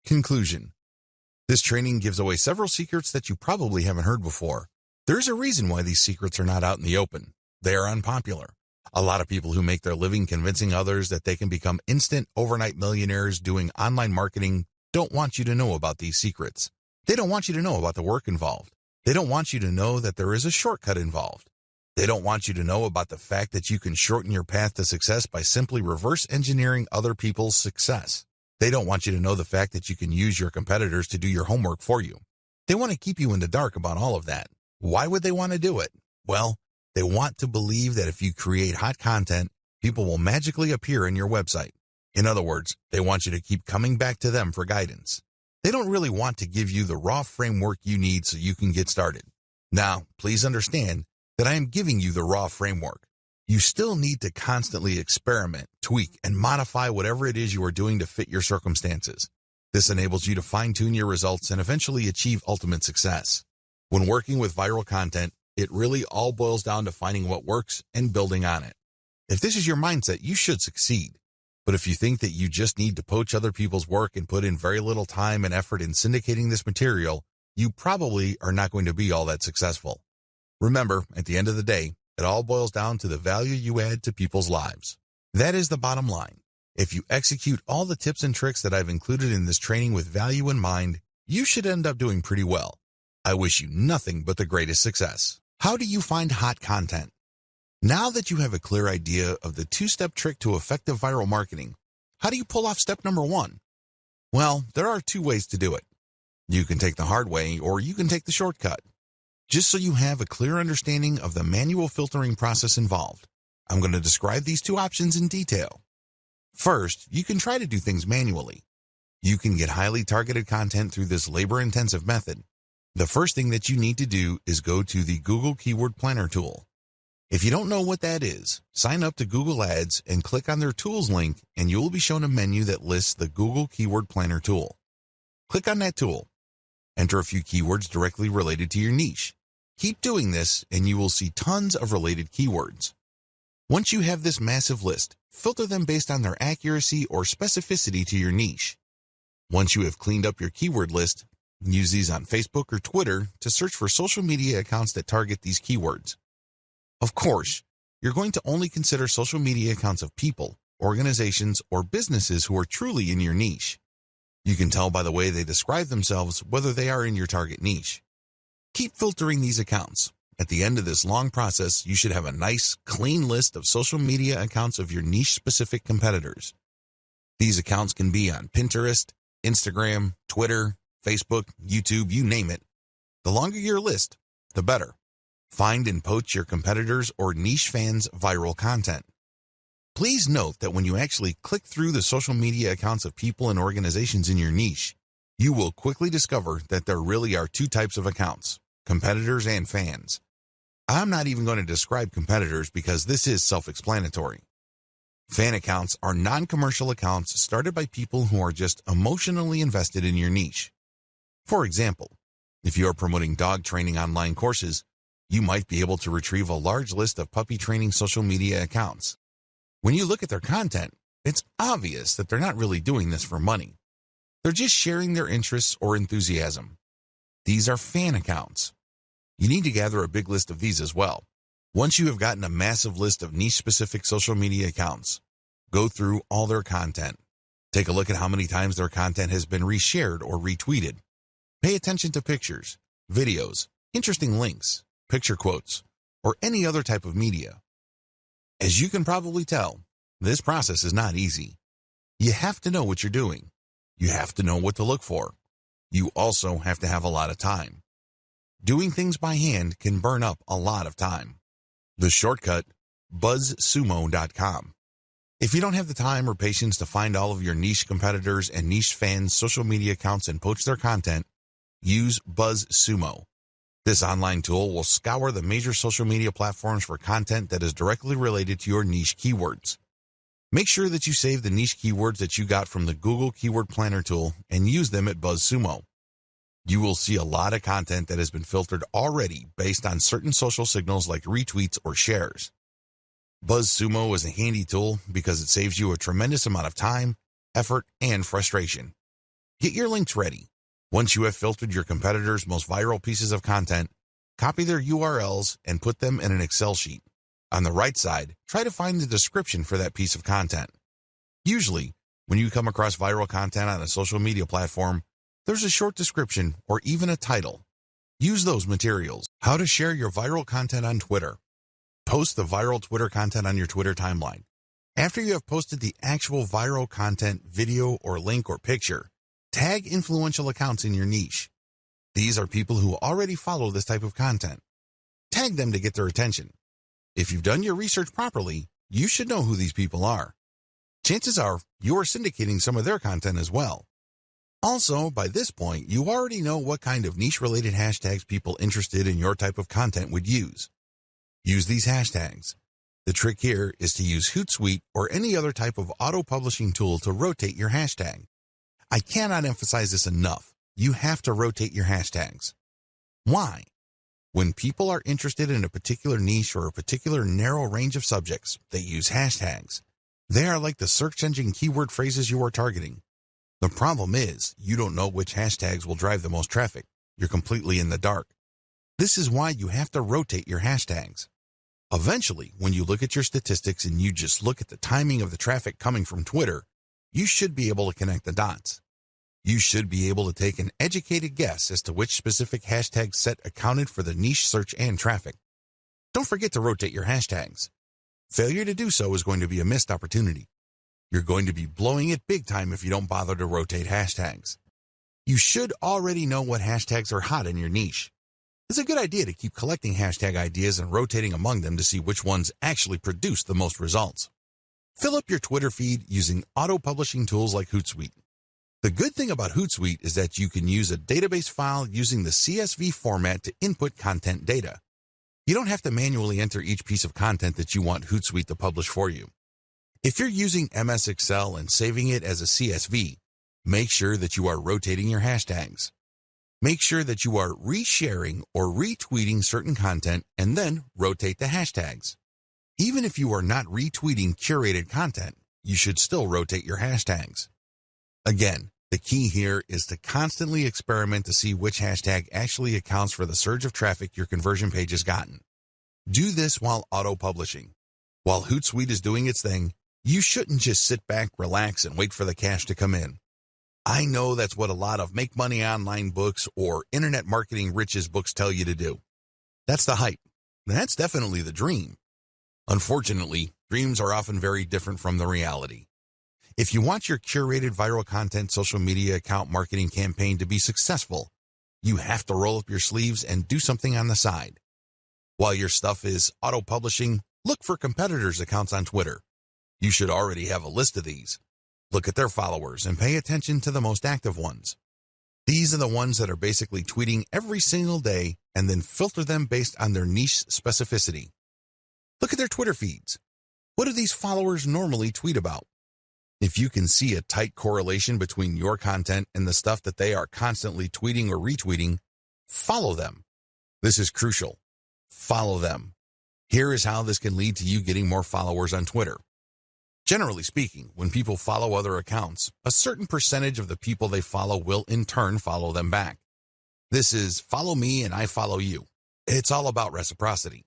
Conclusion. This training gives away several secrets that you probably haven't heard before. There's a reason why these secrets are not out in the open. They are unpopular. A lot of people who make their living convincing others that they can become instant overnight millionaires doing online marketing don't want you to know about these secrets. They don't want you to know about the work involved. They don't want you to know that there is a shortcut involved. They don't want you to know about the fact that you can shorten your path to success by simply reverse engineering other people's success. They don't want you to know the fact that you can use your competitors to do your homework for you. They want to keep you in the dark about all of that. Why would they want to do it? Well, they want to believe that if you create hot content, people will magically appear in your website. In other words, they want you to keep coming back to them for guidance. They don't really want to give you the raw framework you need so you can get started. Now, please understand that I am giving you the raw framework. You still need to constantly experiment, tweak, and modify whatever it is you are doing to fit your circumstances. This enables you to fine-tune your results and eventually achieve ultimate success. When working with viral content, it really all boils down to finding what works and building on it. If this is your mindset, you should succeed. But if you think that you just need to poach other people's work and put in very little time and effort in syndicating this material, you probably are not going to be all that successful. Remember, at the end of the day, it all boils down to the value you add to people's lives. That is the bottom line. If you execute all the tips and tricks that I've included in this training with value in mind, you should end up doing pretty well. I wish you nothing but the greatest success. How do you find hot content? Now that you have a clear idea of the two-step trick to effective viral marketing, how do you pull off step number 1? Well, there are 2 ways to do it. You can take the hard way or you can take the shortcut. Just so you have a clear understanding of the manual filtering process involved, I'm going to describe these 2 options in detail. First, you can try to do things manually. You can get highly targeted content through this labor-intensive method. The first thing that you need to do is go to the Google Keyword Planner tool. If you don't know what that is, sign up to Google Ads and click on their Tools link and you will be shown a menu that lists the Google Keyword Planner tool. Click on that tool. Enter a few keywords directly related to your niche. Keep doing this and you will see tons of related keywords. Once you have this massive list, filter them based on their accuracy or specificity to your niche. Once you have cleaned up your keyword list, use these on Facebook or Twitter to search for social media accounts that target these keywords. Of course, you're going to only consider social media accounts of people, organizations, or businesses who are truly in your niche. You can tell by the way they describe themselves whether they are in your target niche. Keep filtering these accounts. At the end of this long process, you should have a nice, clean list of social media accounts of your niche-specific competitors. These accounts can be on Pinterest, Instagram, Twitter, Facebook, YouTube, you name it. The longer your list, the better. Find and poach your competitors' or niche fans' viral content. Please note that when you actually click through the social media accounts of people and organizations in your niche, you will quickly discover that there really are 2 types of accounts, competitors and fans. I'm not even going to describe competitors because this is self-explanatory. Fan accounts are non-commercial accounts started by people who are just emotionally invested in your niche. For example, if you are promoting dog training online courses, you might be able to retrieve a large list of puppy training social media accounts. When you look at their content, it's obvious that they're not really doing this for money. They're just sharing their interests or enthusiasm. These are fan accounts. You need to gather a big list of these as well. Once you have gotten a massive list of niche-specific social media accounts, go through all their content. Take a look at how many times their content has been reshared or retweeted. Pay attention to pictures, videos, interesting links, picture quotes, or any other type of media. As you can probably tell, this process is not easy. You have to know what you're doing. You have to know what to look for. You also have to have a lot of time. Doing things by hand can burn up a lot of time. The shortcut, buzzsumo.com. If you don't have the time or patience to find all of your niche competitors and niche fans' social media accounts and poach their content, use BuzzSumo. This online tool will scour the major social media platforms for content that is directly related to your niche keywords. Make sure that you save the niche keywords that you got from the Google Keyword Planner tool and use them at BuzzSumo. You will see a lot of content that has been filtered already based on certain social signals like retweets or shares. BuzzSumo is a handy tool because it saves you a tremendous amount of time, effort, and frustration. Get your links ready. Once you have filtered your competitors' most viral pieces of content, copy their URLs and put them in an Excel sheet. On the right side, try to find the description for that piece of content. Usually, when you come across viral content on a social media platform, there's a short description or even a title. Use those materials. How to share your viral content on Twitter. Post the viral Twitter content on your Twitter timeline. After you have posted the actual viral content, video or link or picture, tag influential accounts in your niche. These are people who already follow this type of content. Tag them to get their attention. If you've done your research properly, you should know who these people are. Chances are you are syndicating some of their content as well. Also, by this point, you already know what kind of niche-related hashtags people interested in your type of content would use. Use these hashtags. The trick here is to use Hootsuite or any other type of auto-publishing tool to rotate your hashtag. I cannot emphasize this enough. You have to rotate your hashtags. Why? When people are interested in a particular niche or a particular narrow range of subjects, they use hashtags. They are like the search engine keyword phrases you are targeting. The problem is, you don't know which hashtags will drive the most traffic. You're completely in the dark. This is why you have to rotate your hashtags. Eventually, when you look at your statistics and you just look at the timing of the traffic coming from Twitter, you should be able to connect the dots. You should be able to take an educated guess as to which specific hashtag set accounted for the niche search and traffic. Don't forget to rotate your hashtags. Failure to do so is going to be a missed opportunity. You're going to be blowing it big time if you don't bother to rotate hashtags. You should already know what hashtags are hot in your niche. It's a good idea to keep collecting hashtag ideas and rotating among them to see which ones actually produce the most results. Fill up your Twitter feed using auto-publishing tools like Hootsuite. The good thing about Hootsuite is that you can use a database file using the CSV format to input content data. You don't have to manually enter each piece of content that you want Hootsuite to publish for you. If you're using MS Excel and saving it as a CSV, make sure that you are rotating your hashtags. Make sure that you are resharing or retweeting certain content and then rotate the hashtags. Even if you are not retweeting curated content, you should still rotate your hashtags. Again, the key here is to constantly experiment to see which hashtag actually accounts for the surge of traffic your conversion page has gotten. Do this while auto-publishing. While Hootsuite is doing its thing, you shouldn't just sit back, relax, and wait for the cash to come in. I know that's what a lot of Make Money Online books or Internet Marketing Riches books tell you to do. That's the hype. That's definitely the dream. Unfortunately, dreams are often very different from the reality. If you want your curated viral content social media account marketing campaign to be successful, you have to roll up your sleeves and do something on the side. While your stuff is auto-publishing, look for competitors' accounts on Twitter. You should already have a list of these. Look at their followers and pay attention to the most active ones. These are the ones that are basically tweeting every single day and then filter them based on their niche specificity. Look at their Twitter feeds. What do these followers normally tweet about? If you can see a tight correlation between your content and the stuff that they are constantly tweeting or retweeting, follow them. This is crucial. Follow them. Here is how this can lead to you getting more followers on Twitter. Generally speaking, when people follow other accounts, a certain percentage of the people they follow will in turn follow them back. This is follow me and I follow you. It's all about reciprocity.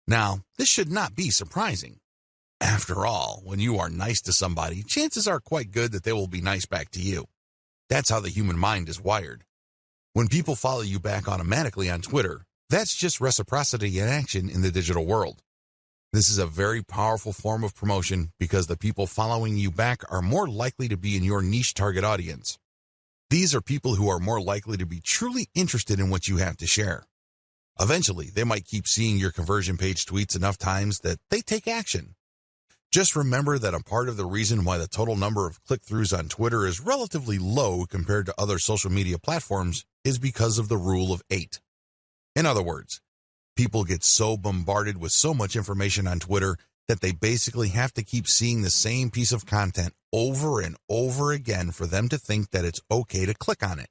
Now, this should not be surprising. After all, when you are nice to somebody, chances are quite good that they will be nice back to you. That's how the human mind is wired. When people follow you back automatically on Twitter, that's just reciprocity in action in the digital world. This is a very powerful form of promotion because the people following you back are more likely to be in your niche target audience. These are people who are more likely to be truly interested in what you have to share. Eventually, they might keep seeing your conversion page tweets enough times that they take action. Just remember that a part of the reason why the total number of click-throughs on Twitter is relatively low compared to other social media platforms is because of the rule of 8. In other words, people get so bombarded with so much information on Twitter that they basically have to keep seeing the same piece of content over and over again for them to think that it's okay to click on it.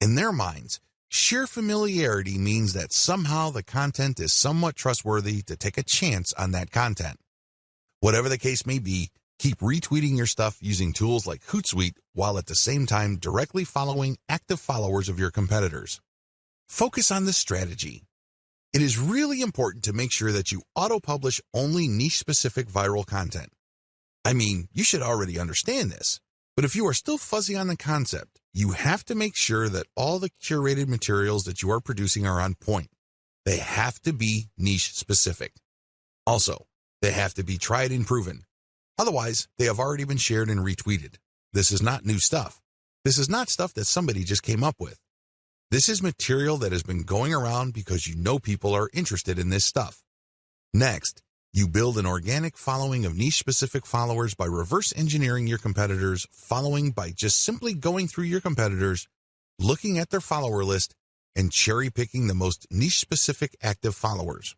In their minds, sheer familiarity means that somehow the content is somewhat trustworthy to take a chance on that content. Whatever the case may be, Keep retweeting your stuff using tools like Hootsuite while at the same time directly following active followers of your competitors. Focus on this strategy. It is really important to make sure that you auto-publish only niche-specific viral content. I mean, you should already understand this, but if you are still fuzzy on the concept, you have to make sure that all the curated materials that you are producing are on point. They have to be niche-specific. Also, they have to be tried and proven. Otherwise, they have already been shared and retweeted. This is not new stuff. This is not stuff that somebody just came up with. This is material that has been going around because you know people are interested in this stuff. Next, you build an organic following of niche-specific followers by reverse engineering your competitors' following by just simply going through your competitors, looking at their follower list, and cherry-picking the most niche-specific active followers.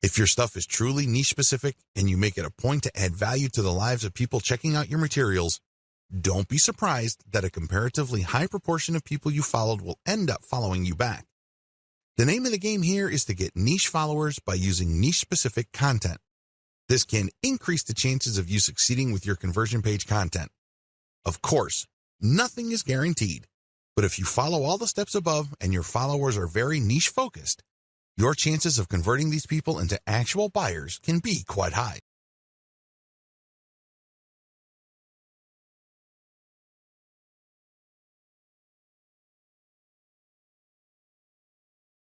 If your stuff is truly niche-specific and you make it a point to add value to the lives of people checking out your materials, don't be surprised that a comparatively high proportion of people you followed will end up following you back. The name of the game here is to get niche followers by using niche-specific content. This can increase the chances of you succeeding with your conversion page content. Of course, nothing is guaranteed, but if you follow all the steps above and your followers are very niche-focused, your chances of converting these people into actual buyers can be quite high.